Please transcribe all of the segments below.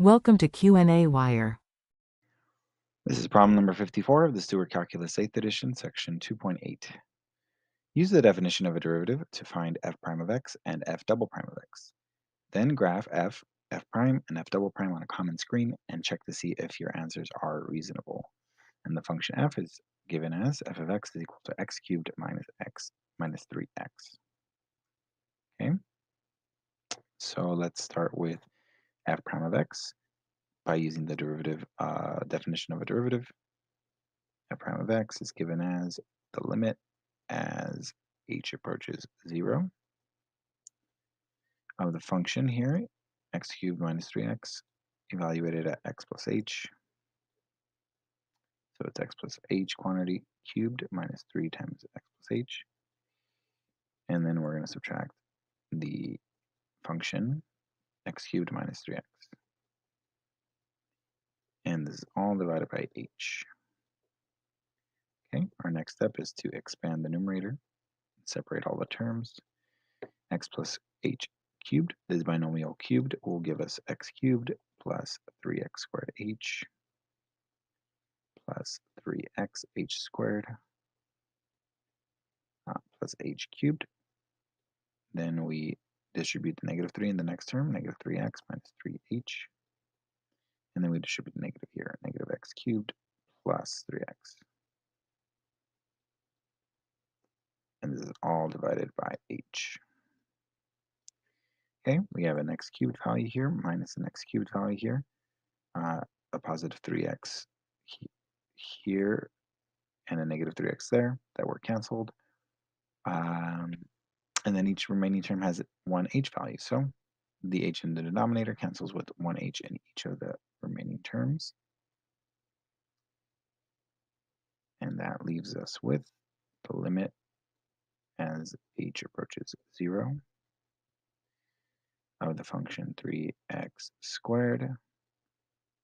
Welcome to qnawire. This is problem number 54 of the Stewart Calculus 8th edition, section 2.8. Use the definition of a derivative to find f prime of x and f double prime of x. Then graph f prime, and f double prime on a common screen and check to see if your answers are reasonable. And the function f is given as f of x is equal to x cubed minus x minus 3x. Okay, so let's start with f prime of x by using the derivative definition of a derivative. F prime of x is given as the limit as h approaches 0 of the function here, x cubed minus 3x, evaluated at x plus h. So it's x plus h quantity cubed minus 3 times x plus h. And then we're going to subtract the function x cubed minus 3x. And this is all divided by h. Okay, our next step is to expand the numerator and separate all the terms. X plus h cubed, this binomial cubed, will give us x cubed plus 3x squared h plus 3x h squared plus h cubed. Then we distribute the negative 3 in the next term, negative 3x minus 3h. And then we distribute the negative here, negative x cubed plus 3x. And this is all divided by h. Okay, we have an x cubed value here minus an x cubed value here, a positive 3x here, and a negative 3x there that were canceled. And then each remaining term has one h value. So the h in the denominator cancels with one h in each of the remaining terms. And that leaves us with the limit as h approaches 0 of the function 3x squared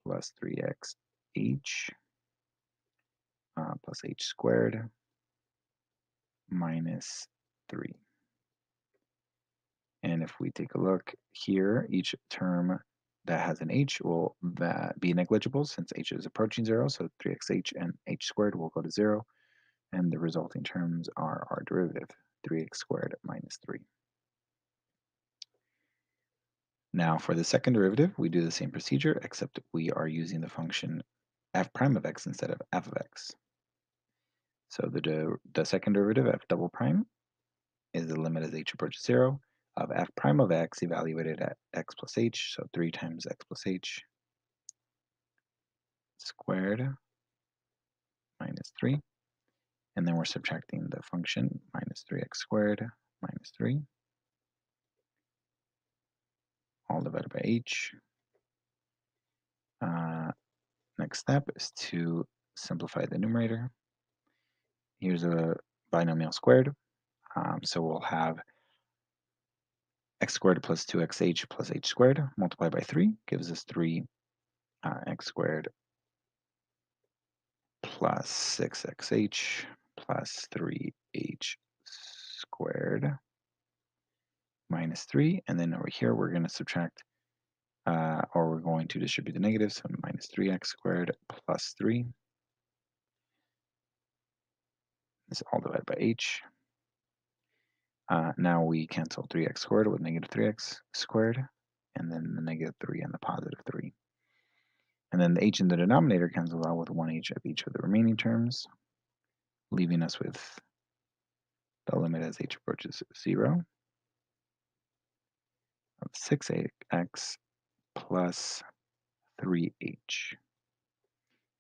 plus 3x h plus h squared minus 3. And if we take a look here, each term that has an h will be negligible since h is approaching 0. So 3xh and h squared will go to 0. And the resulting terms are our derivative, 3x squared minus 3. Now for the second derivative, we do the same procedure, except we are using the function f prime of x instead of f of x. So the second derivative, f double prime, is the limit as h approaches 0 of f prime of x evaluated at x plus h, so 3 times x plus h squared minus 3. And then we're subtracting the function minus 3x squared minus 3, all divided by h. Next step is to simplify the numerator. Here's a binomial squared. So we'll have x squared plus 2xh plus h squared multiplied by 3 gives us 3 x squared plus 6xh plus 3h squared minus 3. And then over here, we're going to subtract, or we're going to distribute the negatives, so minus 3x squared plus 3. This is all divided by h. Now we cancel 3x squared with negative 3x squared, and then the negative 3 and the positive 3. And then the h in the denominator cancels out with 1h of each of the remaining terms, leaving us with the limit as h approaches 0 of 6x plus 3h.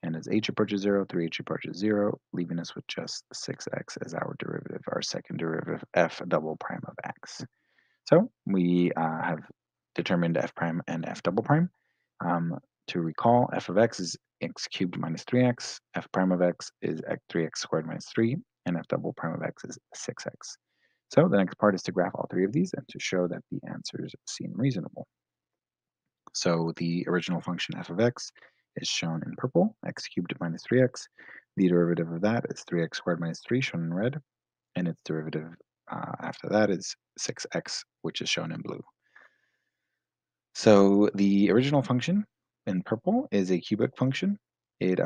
And as h approaches 0, 3h approaches 0, leaving us with just 6x as our derivative, our second derivative, f double prime of x. So we have determined f prime and f double prime. To recall, f of x is x cubed minus 3x, f prime of x is 3x squared minus 3, and f double prime of x is 6x. So the next part is to graph all three of these and to show that the answers seem reasonable. So the original function f of x is shown in purple, x cubed minus 3x. The derivative of that is 3x squared minus 3, shown in red, and its derivative after that is 6x, which is shown in blue. So the original function in purple is a cubic function. It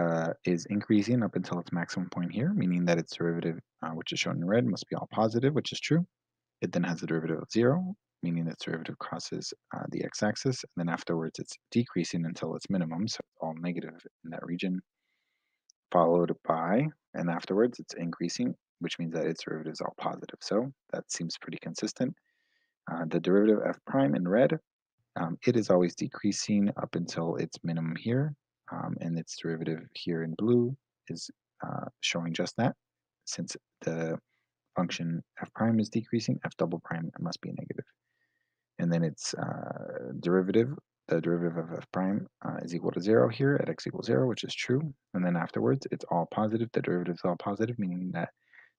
is increasing up until its maximum point here, meaning that its derivative, which is shown in red, must be all positive, which is true. It then has a derivative of 0, meaning its derivative crosses the x-axis, and then afterwards it's decreasing until its minimum, so it's all negative in that region, followed by, and afterwards it's increasing, which means that its derivative is all positive. So that seems pretty consistent. The derivative f prime in red, it is always decreasing up until its minimum here, and its derivative here in blue is showing just that. Since the function f prime is decreasing, f double prime must be negative. And then its derivative, the derivative of f prime is equal to 0 here at x equals 0, which is true. And then afterwards, it's all positive. The derivative is all positive, meaning that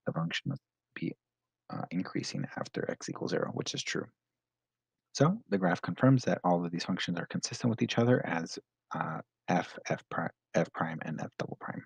the function must be increasing after x equals 0, which is true. So the graph confirms that all of these functions are consistent with each other as f prime, and f double prime.